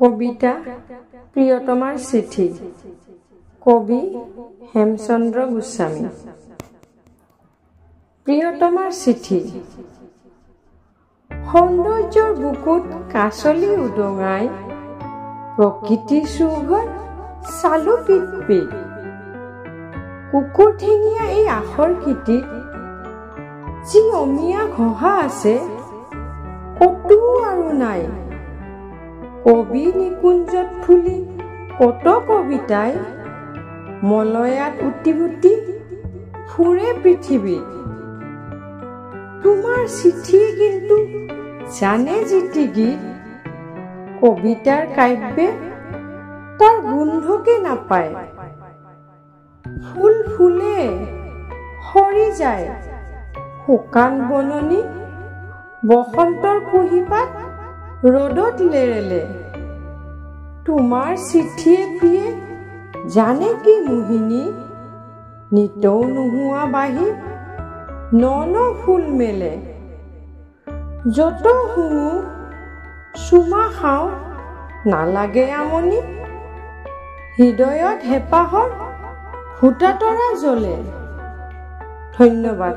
কবিতা প্ৰিয়তমাৰ চিঠি। কবি হেমচন্দ্ৰ গোস্বামী। প্ৰিয়তমাৰ চিঠি। সৌন্দৰ্যৰ বুকুত কাচলি উদঙাই প্ৰকৃতিৰ চৌহদ চালু পিত পিত। কুকুৰ ঠেঙীয়া এই আখৰ কীৰ্তিত যি অমিয়া ঘঁহা আছে কতো আৰু নাই। কবি নিকুঞ্জত ফুলি কত কবিতাই মলয়াত উটি উটি ফুৰে পৃথিৱীত। তোমাৰ চিঠিয়ে কিন্তু জানে জিতি গীত, কবিতাৰ কাব্যে তাৰ গোন্ধকে নাপায়। ফুল ফুলে সৰি যায় শুকান বননি, বসন্তৰ কুঁহিপাত ৰ'দত লেৰেলে। তোমাৰ চিঠিয়ে প্ৰিয়ে জানে কি মোহিনী, নিতৌ নোহোৱা বাহি ন ন ফুল মেলে। যত শুনো চুমা খাওঁ নালাগে আমনি, হৃদয়ত হেঁপাহৰ ভোটাতৰা জ্বলে। ধন্যবাদ।